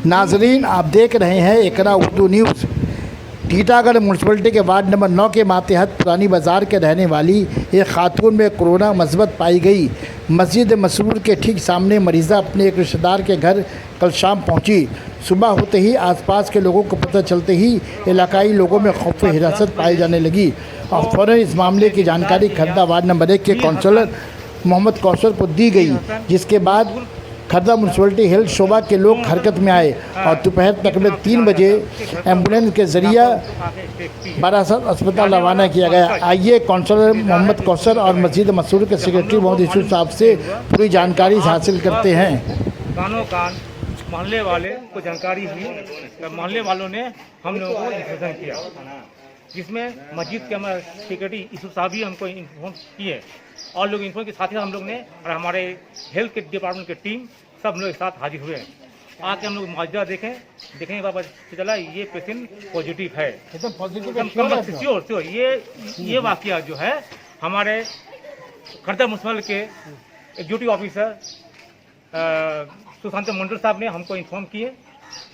नाजरीन, आप देख रहे हैं इकरा उर्दू न्यूज़। टीटागढ़ म्यूनसिपलिटी के वार्ड नंबर 9 के मातेहत पुरानी बाज़ार के रहने वाली एक खातून में कोरोना मस्बत पाई गई। मस्जिद मसरूर के ठीक सामने मरीज़ा अपने एक रिश्तेदार के घर कल शाम पहुंची। सुबह होते ही आसपास के लोगों को पता चलते ही इलाकाई लोगों में खौफ हिरासत पाई जाने लगी और फ़ौरन इस मामले की जानकारी खर्दा वार्ड नंबर 1 के काउंसलर मोहम्मद कौसर को दी गई, जिसके बाद खर्दा म्यूनसिपलिटी हेल्थ शोबा के लोग हरकत में आए और दोपहर तकरीबन 3 बजे एम्बुलेंस के ज़रिए बारासत अस्पताल रवाना किया गया। आइए काउंसलर मोहम्मद कौसर और मस्जिद मसरूर के सेक्रेटरी मोहम्मद यूसुफ साहब से पूरी जानकारी हासिल करते हैं। कानो कान मोहल्ले वाले को जानकारी हुई, मोहल्ले वालों ने हम लोगों को इन्फॉर्मेशन किया, जिसमें मस्जिद के हमारे सेक्रेटरी यूसुफ साहब भी हमको इन्फॉर्म किए और लोग इन्फॉर्म के साथ ही हम लोग ने और हमारे हेल्थ के डिपार्टमेंट की टीम सब लोग एक साथ हाजिर हुए। आके हम लोग मुआवजा देखने के बाद पता चला ये पेशेंट पॉजिटिव है। श्योर ये वाकया जो है हमारे खर्दा म्यूनसिपल के एग्जीक्यूटिव ऑफिसर सुशांत मंडल साहब ने हमको इन्फॉर्म किए।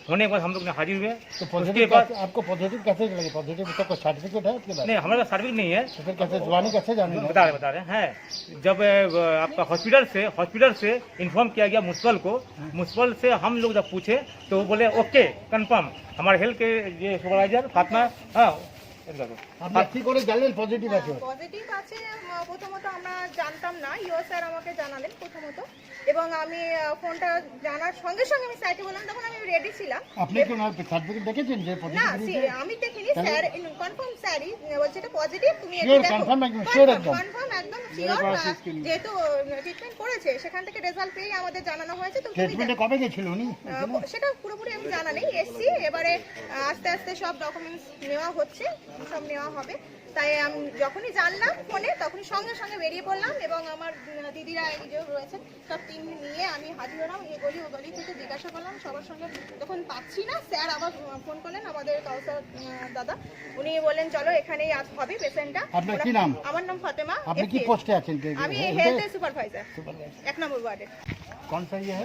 होने के बाद हम लोग ने हाजिर हुए। तो उसके बाद आपको पॉजिटिव कैसे लगे? पॉजिटिव का कोई सर्टिफिकेट है आपके पास? नहीं, हमारे पास सर्टिफिकेट नहीं है। तो फिर कैसे जुबानी कैसे जाने? बता रहे हैं। जब आपका हॉस्पिटल से इन्फॉर्म किया गया म्यूनसिपल से हम लोग जब पूछे तो वो बोले ओके कन्फर्म। हमारे हेल्थ के ये सुपरवाइजर फातिमा পজিটিভ আছে প্রথমত আমরা জানতাম না, ইও স্যার আমাকে জানালেন প্রথমত, এবং আমি ফোনটা জানার সঙ্গে সঙ্গে আমি সাইটে বললাম, তখন আমি রেডি ছিলাম। আপনি কি সার্টিফিকেট দেখেছেন যে পজিটিভ? না, আমি দেখিনি, স্যার কনফার্ম স্যারই বলছে এটা পজিটিভ, তুমি এটা দেখো। কনফার্ম একদম শিওর, যেহেতু ট্রিটমেন্ট করেছে সেখান থেকে রেজাল্ট পেয়ে আমাদের জানানো হয়েছে। তো ট্রিটমেন্টে কবে গেছিল উনি? সেটা পুরোপুরি আমি জানা নেই, এসছি এবারে আস্তে আস্তে সব ডকুমেন্টস নেওয়া হচ্ছে, সব নেওয়া হবে। তাই আমি যখনই জানলাম ফোনে তখনই সঙ্গে সঙ্গে বেরিয়ে পড়লাম এবং আমার দিদিরা এই যে রয়েছে সব টিম নিয়ে আমি হাজির হলাম। এই গলি ও গলি থেকে জিজ্ঞাসা করলাম সবার সঙ্গে, তখন পাচ্ছি না, স্যার আবার ফোন করলেন আমাদের কাউসার দাদা, উনি বললেন চলো এখানেই আজ হবে পেশেন্টটা। আপনার কি নাম? আমার নাম ফাতেমা। আপনি কি পোস্টে আছেন? আমি হেলথ সুপারভাইজার 1 নম্বর ওয়ার্ডে। कौन सा ये है?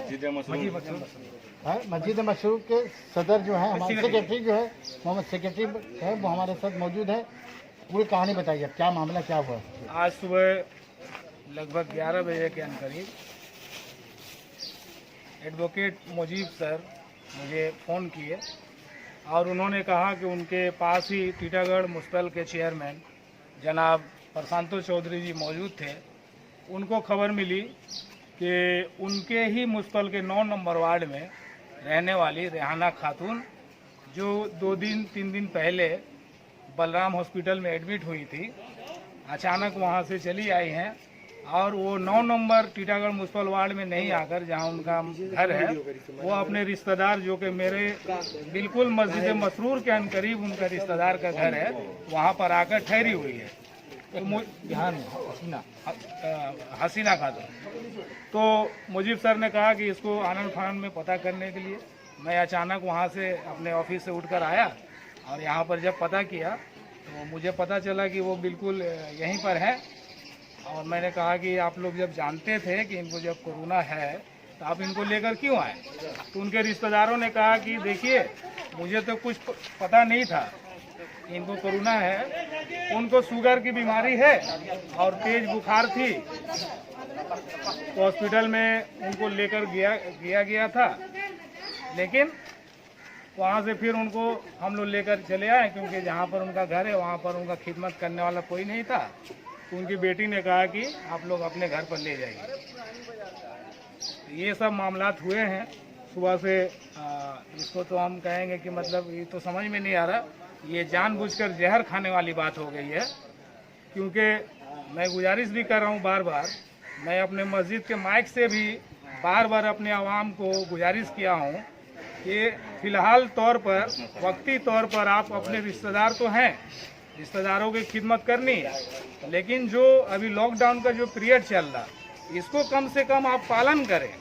मस्जिद मसरूर के सदर जो है हमारे सेक्रेटरी जो है मोहम्मद सेक्रेटरी है, वो हमारे साथ मौजूद है। पूरी कहानी बताइए, अब क्या मामला क्या हुआ? आज सुबह लगभग 11 बजे के करीब एडवोकेट मुजीब सर मुझे फ़ोन किए और उन्होंने कहा कि उनके पास ही टीटागढ़ म्यूनसिपल के चेयरमैन जनाब प्रशांतो चौधरी जी मौजूद थे। उनको खबर मिली कि उनके ही म्यूनसिपल के 9 नंबर वार्ड में रहने वाली रेहाना खातून जो 2-3 दिन पहले बलराम हॉस्पिटल में एडमिट हुई थी, अचानक वहां से चली आई हैं और वो 9 नंबर टीटागढ़ म्यूनसिपल वार्ड में नहीं आकर जहां उनका घर है वो अपने रिश्तेदार जो कि मेरे बिल्कुल मस्जिद मसरूर के करीब उनका रिश्तेदार का घर है, वहां पर आकर ठहरी हुई है। हसीना खातून। तो मुजीब सर ने कहा कि इसको आनंद फानंद में पता करने के लिए मैं अचानक वहाँ से अपने ऑफिस से उठकर आया और यहाँ पर जब पता किया तो मुझे पता चला कि वो बिल्कुल यहीं पर है। और मैंने कहा कि आप लोग जब जानते थे कि इनको जब कोरोना है तो आप इनको लेकर क्यों आए? तो उनके रिश्तेदारों ने कहा कि देखिए मुझे तो कुछ पता नहीं था इनको कोरोना है, उनको शुगर की बीमारी है और तेज बुखार थी, तो हॉस्पिटल में उनको लेकर गया था, लेकिन वहाँ से फिर उनको हम लोग लेकर चले आए क्योंकि जहाँ पर उनका घर है वहाँ पर उनका खिदमत करने वाला कोई नहीं था। तो उनकी बेटी ने कहा कि आप लोग अपने घर पर ले जाइए। ये सब मामलात हुए हैं सुबह से। इसको तो हम कहेंगे कि मतलब ये तो समझ में नहीं आ रहा, ये जानबूझकर जहर खाने वाली बात हो गई है। क्योंकि मैं गुजारिश भी कर रहा हूँ बार बार, मैं अपने मस्जिद के माइक से भी बार बार अपने आवाम को गुजारिश किया हूँ कि फ़िलहाल तौर पर वक्ती तौर पर आप अपने रिश्तेदार तो हैं, रिश्तेदारों की खिदमत करनी है, लेकिन जो अभी लॉकडाउन का जो पीरियड चल रहा इसको कम से कम आप पालन करें।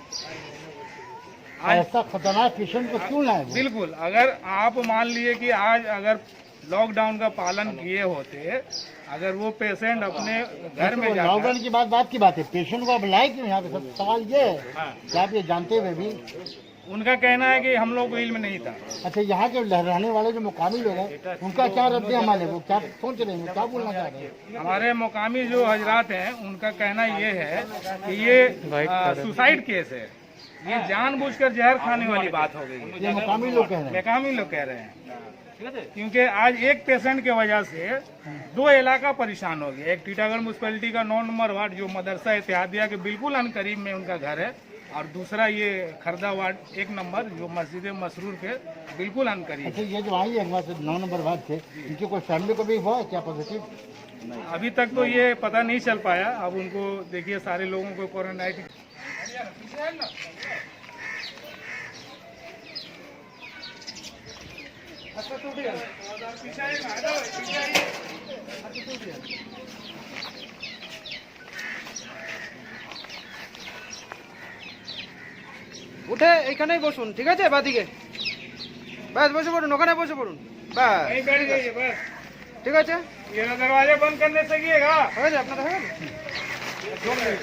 ऐसा खतरनाक पेशेंट को क्यों लाए? बिल्कुल, अगर आप मान लिए कि आज अगर लॉकडाउन का पालन किए होते, अगर वो पेशेंट अपने घर में लॉकडाउन की बात की बात है, पेशेंट को अब लाए क्यों यहाँ पे? सब सवाल ये है कि आप ये जानते हुए भी उनका कहना है कि हम लोग को इल्म नहीं था। अच्छा, यहाँ के रहने वाले जो मुकामी लोग हैं उनका क्या रद्द अमल है, वो क्या सोच रहे हैं, क्या बोलना चाह रहे हैं? हमारे मुकामी जो हजरात हैं उनका कहना ये है कि ये सुसाइड केस है, ये जानबूझकर जहर खाने वाली बात हो गई। ये मुकामी लोग कह रहे हैं। मुकामी लोग कह रहे हैं, क्योंकि आज एक पेशेंट के वजह से 2 इलाका परेशान हो गया। एक टीटागढ़ म्युनिसिपैलिटी का 9 नंबर वार्ड जो मदरसा इत्तेहादिया के बिल्कुल अनकरीब में उनका घर है, और दूसरा ये खरदा वार्ड 1 नंबर जो मस्जिद मसरूर के बिल्कुल अनकरीब। अच्छा, ये जो आई है 9 नंबर वार्ड से, इनकी कोई फैमिली को भी हुआ है क्या पॉजिटिव? अभी तक तो ये पता नहीं चल पाया। अब उनको देखिए सारे लोगों को क्वारंटाइन। উঠে এখানেই বসুন, ঠিক আছে? বাদিকে ব্যাস বসে পড়ুন, ওখানে বসে পড়ুন, ব্যাস नहीं बैठ जाइए बस, ঠিক আছে? ये दरवाजा बंद करने से गिएगा। হয়ে যাবে আপনারা, হয়ে গেল?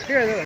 ঠিক আছে দাদা।